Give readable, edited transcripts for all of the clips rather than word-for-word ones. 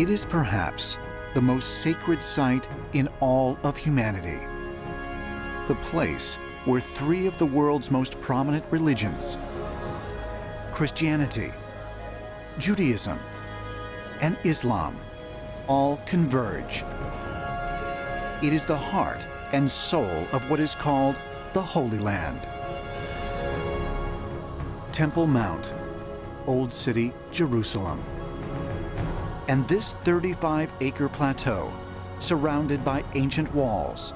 It is perhaps the most sacred site in all of humanity. The place where three of the world's most prominent religions, Christianity, Judaism, and Islam, all converge. It is the heart and soul of what is called the Holy Land. Temple Mount, Old City, Jerusalem. And this 35-acre plateau, surrounded by ancient walls,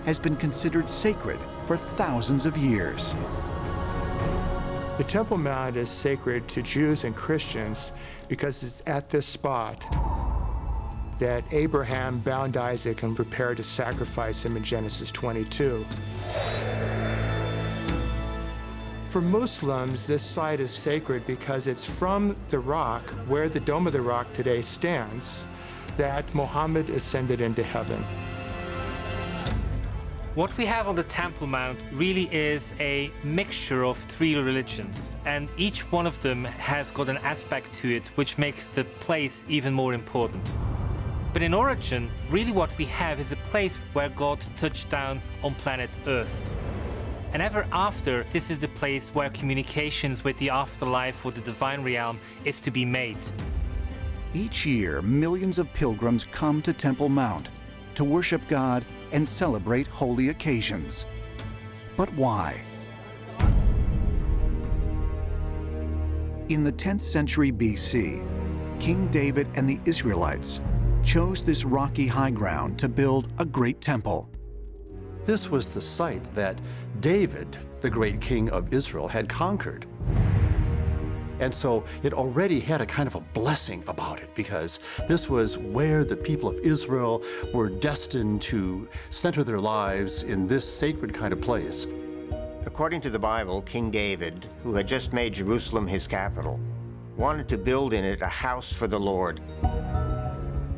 has been considered sacred for thousands of years. The Temple Mount is sacred to Jews and Christians because it's at this spot that Abraham bound Isaac and prepared to sacrifice him in Genesis 22. For Muslims, this site is sacred because it's from the rock, where the Dome of the Rock today stands, that Muhammad ascended into heaven. What we have on the Temple Mount really is a mixture of three religions, and each one of them has got an aspect to it which makes the place even more important. But in origin, really what we have is a place where God touched down on planet Earth. And ever after, this is the place where communications with the afterlife or the divine realm is to be made. Each year, millions of pilgrims come to Temple Mount to worship God and celebrate holy occasions. But why? In the 10th century BC, King David and the Israelites chose this rocky high ground to build a great temple. This was the site that David, the great king of Israel, had conquered. And so it already had a kind of a blessing about it, because this was where the people of Israel were destined to center their lives in this sacred kind of place. According to the Bible, King David, who had just made Jerusalem his capital, wanted to build in it a house for the Lord.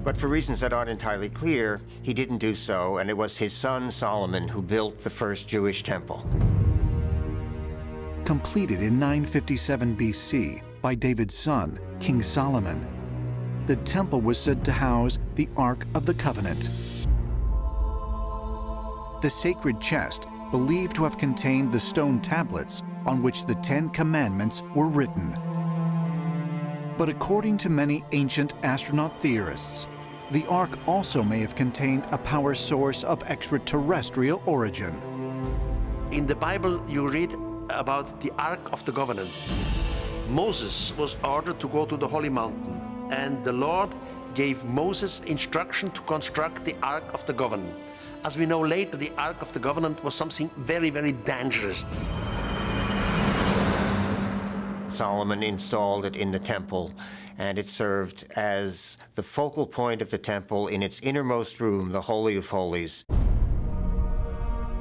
But for reasons that aren't entirely clear, he didn't do so, and it was his son Solomon who built the first Jewish temple. Completed in 957 BC by David's son, King Solomon, the temple was said to house the Ark of the Covenant. The sacred chest, believed to have contained the stone tablets on which the 10 Commandments were written. But according to many ancient astronaut theorists, the Ark also may have contained a power source of extraterrestrial origin. In the Bible, you read about the Ark of the Covenant. Moses was ordered to go to the Holy Mountain, and the Lord gave Moses instruction to construct the Ark of the Covenant. As we know later, the Ark of the Covenant was something very, very dangerous. Solomon installed it in the temple, and it served as the focal point of the temple in its innermost room, the Holy of Holies,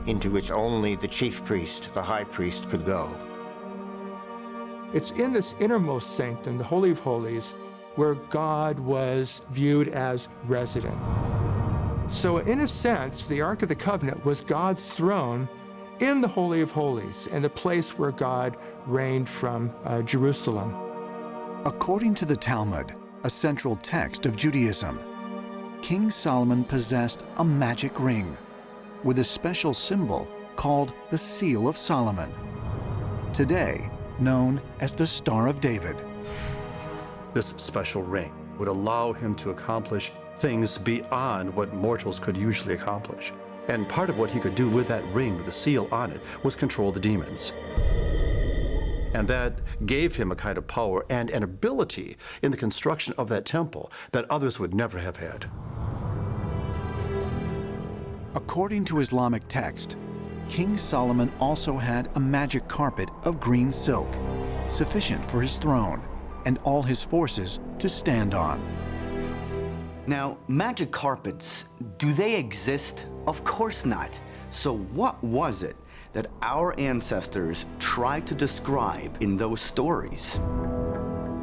into which only the chief priest, the high priest, could go. It's in this innermost sanctum, the Holy of Holies, where God was viewed as resident. So in a sense, the Ark of the Covenant was God's throne in the Holy of Holies, and the place where God reigned from Jerusalem. According to the Talmud, a central text of Judaism, King Solomon possessed a magic ring with a special symbol called the Seal of Solomon, today known as the Star of David. This special ring would allow him to accomplish things beyond what mortals could usually accomplish. And part of what he could do with that ring, with the seal on it, was control the demons. And that gave him a kind of power and an ability in the construction of that temple that others would never have had. According to Islamic text, King Solomon also had a magic carpet of green silk, sufficient for his throne and all his forces to stand on. Now, magic carpets, do they exist? Of course not. So what was it that our ancestors tried to describe in those stories?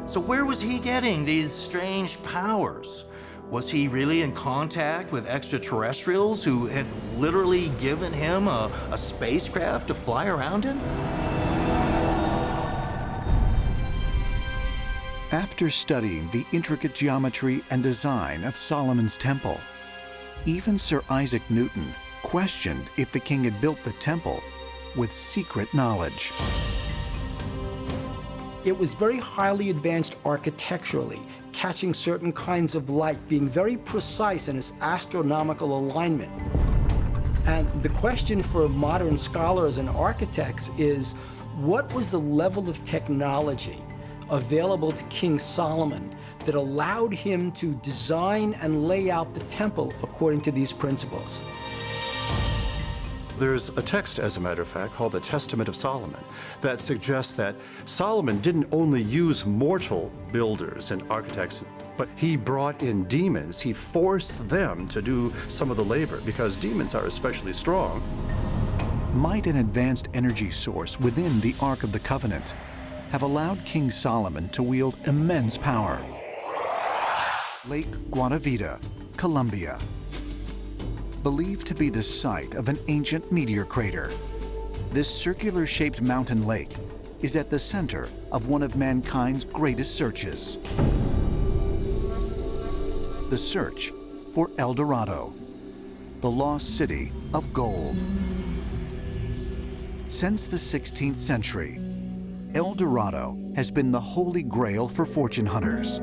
So where was he getting these strange powers? Was he really in contact with extraterrestrials who had literally given him a spacecraft to fly around in? After studying the intricate geometry and design of Solomon's temple, even Sir Isaac Newton questioned if the king had built the temple with secret knowledge. It was very highly advanced architecturally, catching certain kinds of light, being very precise in its astronomical alignment. And the question for modern scholars and architects is, what was the level of technology available to King Solomon that allowed him to design and lay out the temple according to these principles? There's a text, as a matter of fact, called the Testament of Solomon that suggests that Solomon didn't only use mortal builders and architects, but he brought in demons. He forced them to do some of the labor because demons are especially strong. Might and advanced energy source within the Ark of the Covenant have allowed King Solomon to wield immense power. Lake Guatavita, Colombia. Believed to be the site of an ancient meteor crater, this circular-shaped mountain lake is at the center of one of mankind's greatest searches. The search for El Dorado, the lost city of gold. Since the 16th century, El Dorado has been the holy grail for fortune hunters.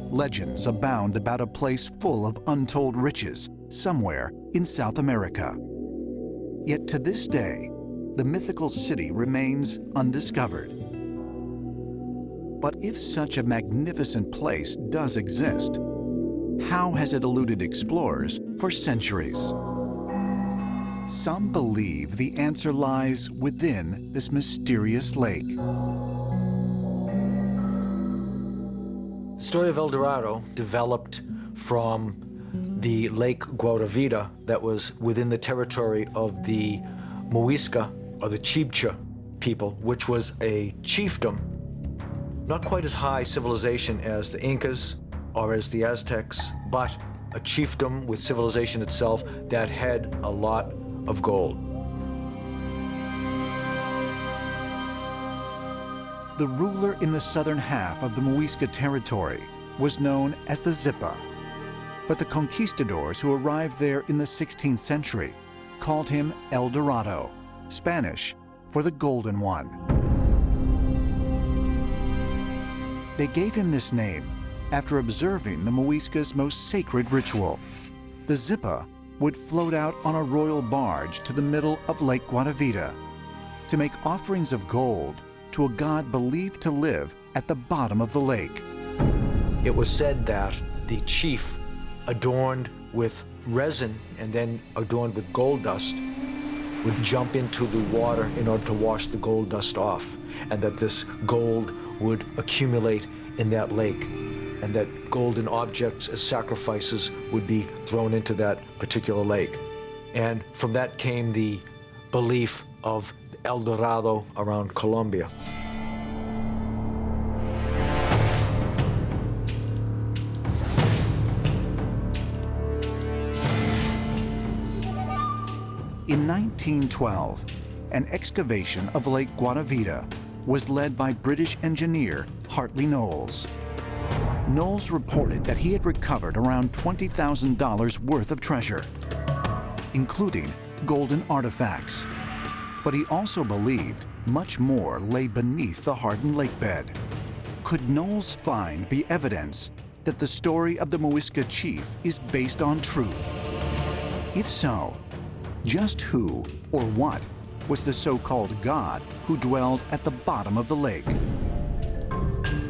Legends abound about a place full of untold riches somewhere in South America. Yet to this day, the mythical city remains undiscovered. But if such a magnificent place does exist, how has it eluded explorers for centuries? Some believe the answer lies within this mysterious lake. The story of El Dorado developed from the Lake Guatavita that was within the territory of the Muisca, or the Chibcha people, which was a chiefdom, not quite as high civilization as the Incas or as the Aztecs, but a chiefdom with civilization itself that had a lot of gold. The ruler in the southern half of the Muisca territory was known as the Zipa. But the conquistadors who arrived there in the 16th century called him El Dorado, Spanish for the Golden One. They gave him this name after observing the Muisca's most sacred ritual. The Zipa would float out on a royal barge to the middle of Lake Guatavita to make offerings of gold to a god believed to live at the bottom of the lake. It was said that the chief, adorned with resin and then adorned with gold dust, would jump into the water in order to wash the gold dust off, and that this gold would accumulate in that lake, and that golden objects as sacrifices would be thrown into that particular lake. And from that came the belief of El Dorado around Colombia. In 1912, an excavation of Lake Guatavita was led by British engineer Hartley Knowles. Knowles reported that he had recovered around $20,000 worth of treasure, including golden artifacts. But he also believed much more lay beneath the hardened lake bed. Could Knowles' find be evidence that the story of the Muisca chief is based on truth? If so, just who or what was the so-called god who dwelled at the bottom of the lake?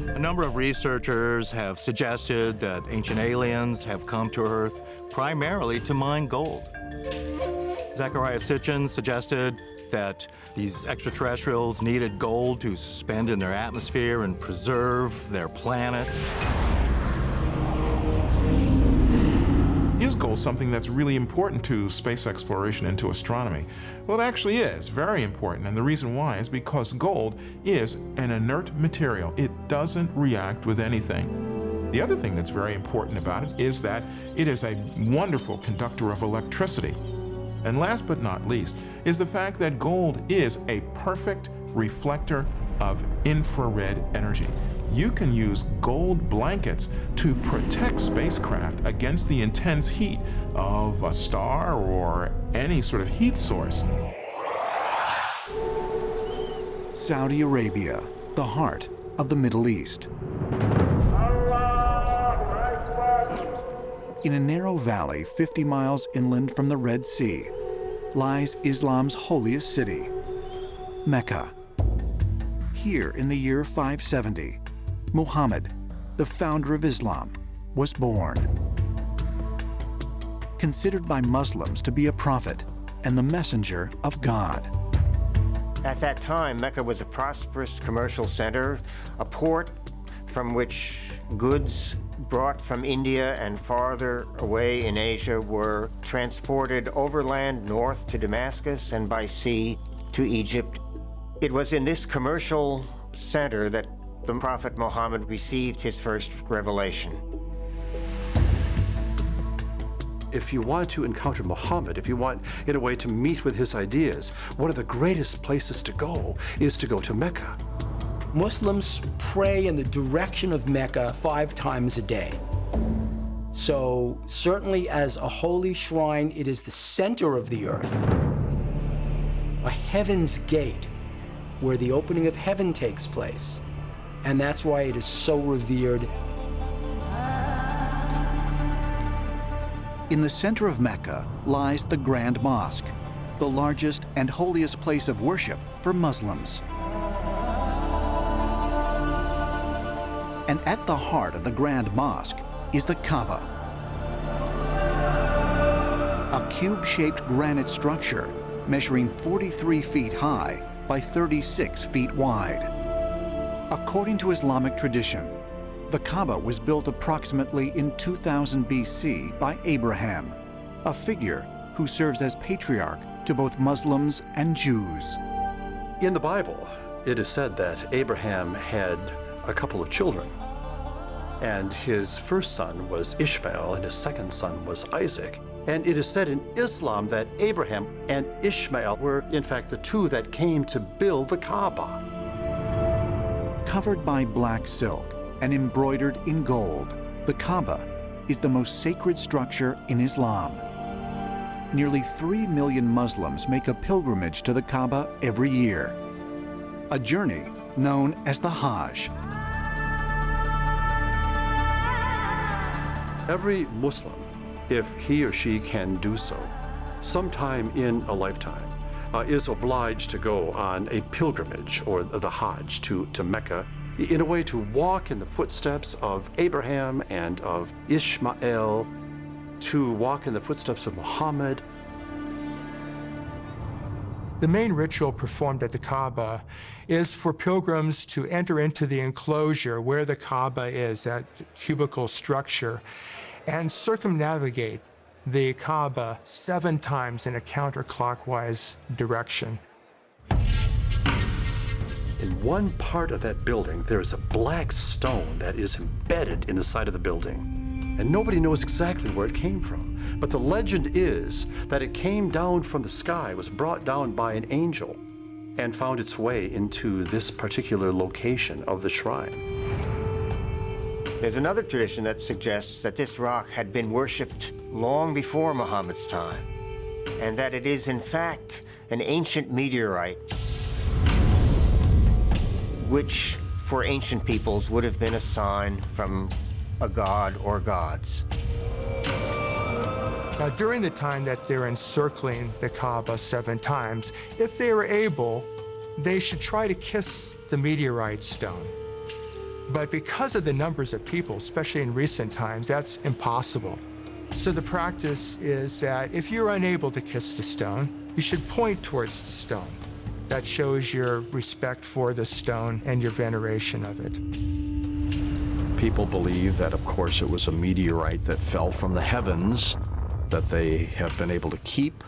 A number of researchers have suggested that ancient aliens have come to Earth primarily to mine gold. Zechariah Sitchin suggested that these extraterrestrials needed gold to suspend in their atmosphere and preserve their planet. Is gold something that's really important to space exploration and to astronomy? Well, it actually is very important, and the reason why is because gold is an inert material. It doesn't react with anything. The other thing that's very important about it is that it is a wonderful conductor of electricity. And last but not least is the fact that gold is a perfect reflector of infrared energy. you can use gold blankets to protect spacecraft against the intense heat of a star or any sort of heat source. Saudi Arabia, the heart of the Middle East. In a narrow valley 50 miles inland from the Red Sea lies Islam's holiest city, Mecca. Here in the year 570, Muhammad, the founder of Islam, was born. Considered by Muslims to be a prophet and the messenger of God. At that time, Mecca was a prosperous commercial center, a port from which goods brought from India and farther away in Asia were transported overland north to Damascus and by sea to Egypt. It was in this commercial center that the Prophet Muhammad received his first revelation. If you want to encounter Muhammad, if you want, in a way, to meet with his ideas, one of the greatest places to go is to go to Mecca. Muslims pray in the direction of Mecca 5 times a day. So certainly as a holy shrine, it is the center of the earth, a heaven's gate where the opening of heaven takes place. And that's why it is so revered. In the center of Mecca lies the Grand Mosque, the largest and holiest place of worship for Muslims. And at the heart of the Grand Mosque is the Kaaba, a cube-shaped granite structure measuring 43 feet high by 36 feet wide. According to Islamic tradition, the Kaaba was built approximately in 2000 BC by Abraham, a figure who serves as patriarch to both Muslims and Jews. In the Bible, it is said that Abraham had a couple of children, and his first son was Ishmael and his second son was Isaac. And it is said in Islam that Abraham and Ishmael were in fact the two that came to build the Kaaba. Covered by black silk and embroidered in gold, the Kaaba is the most sacred structure in Islam. Nearly 3 million Muslims make a pilgrimage to the Kaaba every year, a journey known as the Hajj. Every Muslim, if he or she can do so, sometime in a lifetime, is obliged to go on a pilgrimage or the Hajj to Mecca, in a way to walk in the footsteps of Abraham and of Ishmael, to walk in the footsteps of Muhammad. The main ritual performed at the Kaaba is for pilgrims to enter into the enclosure where the Kaaba is, that cubical structure, and circumnavigate the Kaaba 7 times in a counterclockwise direction. In one part of that building, there is a black stone that is embedded in the side of the building. And nobody knows exactly where it came from. But the legend is that it came down from the sky, was brought down by an angel, and found its way into this particular location of the shrine. There's another tradition that suggests that this rock had been worshipped long before Muhammad's time, and that it is in fact an ancient meteorite, which for ancient peoples would have been a sign from a god or gods. Now, during the time that they're encircling the Kaaba 7 times, if they were able, they should try to kiss the meteorite stone. But because of the numbers of people, especially in recent times, that's impossible. So the practice is that if you're unable to kiss the stone, you should point towards the stone. That shows your respect for the stone and your veneration of it. People believe that, of course, it was a meteorite that fell from the heavens that they have been able to keep.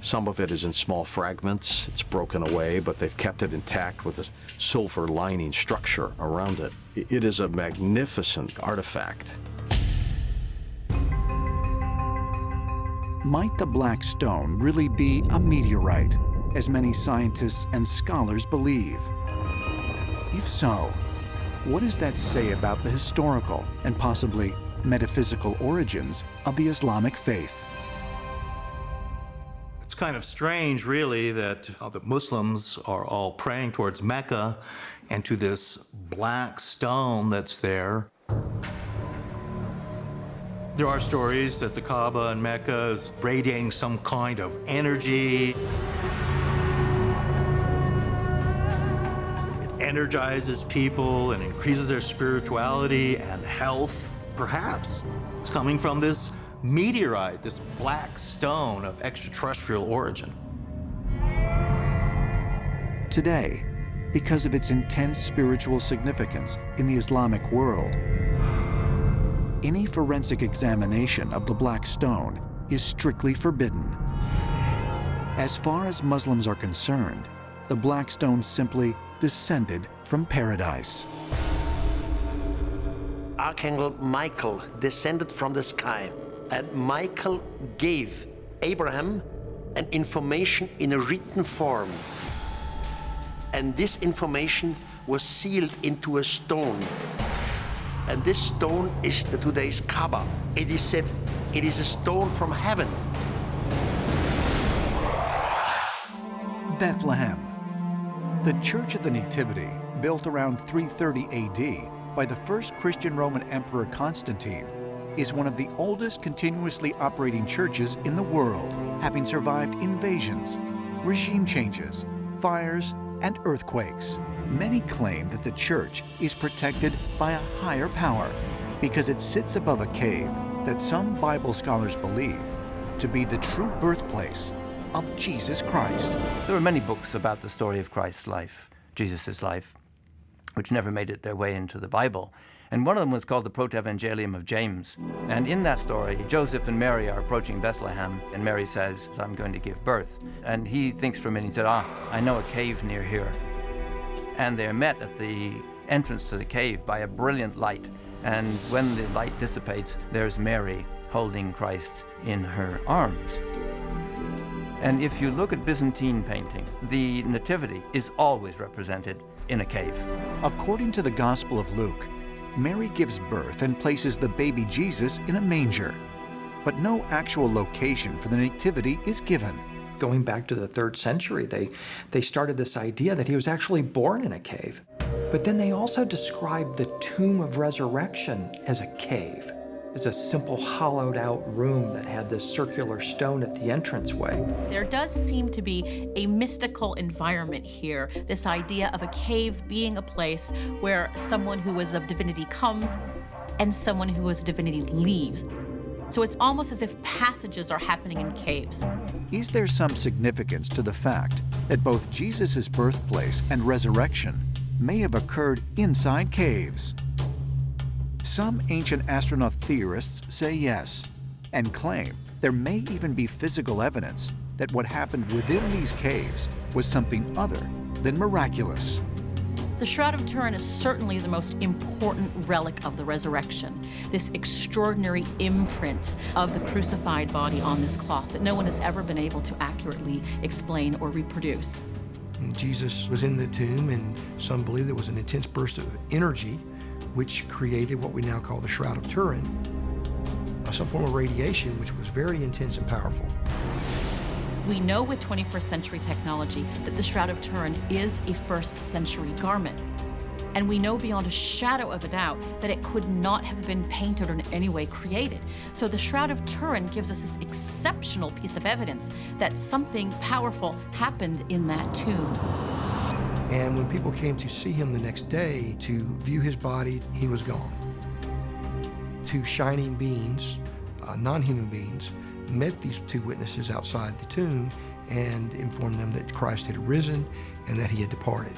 Some of it is in small fragments. It's broken away, but they've kept it intact with a silver lining structure around it. It is a magnificent artifact. Might the black stone really be a meteorite, as many scientists and scholars believe? If so, what does that say about the historical and possibly metaphysical origins of the Islamic faith? It's kind of strange, really, that the Muslims are all praying towards Mecca and to this black stone that's there. There are stories that the Kaaba in Mecca is radiating some kind of energy. It energizes people and increases their spirituality and health. Perhaps it's coming from this meteorite, this black stone of extraterrestrial origin. Today, because of its intense spiritual significance in the Islamic world, any forensic examination of the black stone is strictly forbidden. As far as Muslims are concerned, the black stone simply descended from paradise. Archangel Michael descended from the sky, and Michael gave Abraham an information in a written form. And this information was sealed into a stone. And this stone is today's Kaaba. It is said it is a stone from heaven. Bethlehem. The Church of the Nativity, built around 330 AD by the first Christian Roman Emperor Constantine, is one of the oldest continuously operating churches in the world, having survived invasions, regime changes, fires, and earthquakes. Many claim that the church is protected by a higher power because it sits above a cave that some Bible scholars believe to be the true birthplace of Jesus Christ. There are many books about the story of Christ's life, Jesus' life, which never made it their way into the Bible. And one of them was called the Proto-Evangelium of James. And in that story, Joseph and Mary are approaching Bethlehem, and Mary says, I'm going to give birth. And he thinks for a minute, he said, I know a cave near here. And they're met at the entrance to the cave by a brilliant light. And when the light dissipates, there's Mary holding Christ in her arms. And if you look at Byzantine painting, the Nativity is always represented in a cave. According to the Gospel of Luke, Mary gives birth and places the baby Jesus in a manger, but no actual location for the nativity is given. Going back to the 3rd century, they started this idea that he was actually born in a cave. But then they also described the tomb of resurrection as a cave, as a simple hollowed out room that had this circular stone at the entranceway. There does seem to be a mystical environment here, this idea of a cave being a place where someone who is of divinity comes and someone who is divinity leaves. So it's almost as if passages are happening in caves. Is there some significance to the fact that both Jesus' birthplace and resurrection may have occurred inside caves? Some ancient astronaut theorists say yes, and claim there may even be physical evidence that what happened within these caves was something other than miraculous. The Shroud of Turin is certainly the most important relic of the resurrection, this extraordinary imprint of the crucified body on this cloth that no one has ever been able to accurately explain or reproduce. And Jesus was in the tomb, and some believe there was an intense burst of energy which created what we now call the Shroud of Turin, some form of radiation which was very intense and powerful. We know with 21st century technology that the Shroud of Turin is a 1st century garment. And we know beyond a shadow of a doubt that it could not have been painted or in any way created. So the Shroud of Turin gives us this exceptional piece of evidence that something powerful happened in that tomb. And when people came to see him the next day to view his body, he was gone. 2 shining beings, non-human beings, met these 2 witnesses outside the tomb and informed them that Christ had risen and that he had departed.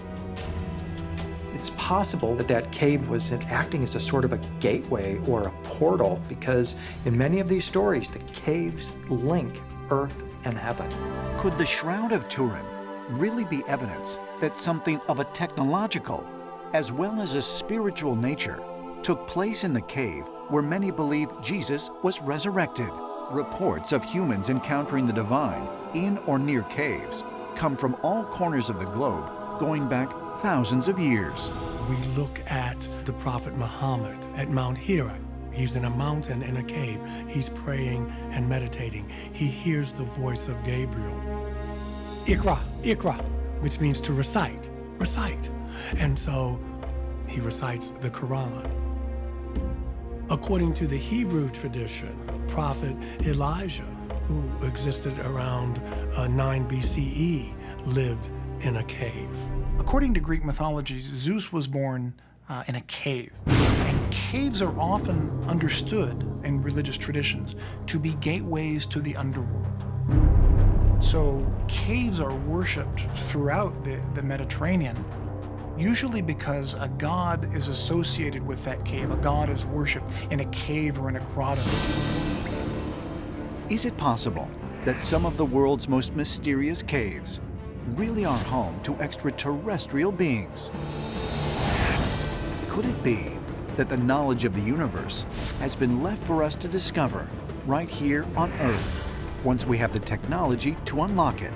It's possible that that cave was acting as a sort of a gateway or a portal, because in many of these stories, the caves link earth and heaven. Could the Shroud of Turin really be evidence that something of a technological as well as a spiritual nature took place in the cave where many believe Jesus was resurrected? Reports of humans encountering the divine in or near caves come from all corners of the globe, going back thousands of years. We look at the Prophet Muhammad at Mount Hira. He's in a mountain in a cave. He's praying and meditating. He hears the voice of Gabriel. Iqra, Iqra, which means to recite, recite. And so he recites the Quran. According to the Hebrew tradition, Prophet Elijah, who existed around 9 BCE, lived in a cave. According to Greek mythology, Zeus was born in a cave. And caves are often understood in religious traditions to be gateways to the underworld. So caves are worshipped throughout the Mediterranean, usually because a god is associated with that cave. A god is worshipped in a cave or in a grotto. Is it possible that some of the world's most mysterious caves really are home to extraterrestrial beings? Could it be that the knowledge of the universe has been left for us to discover right here on Earth once we have the technology to unlock it?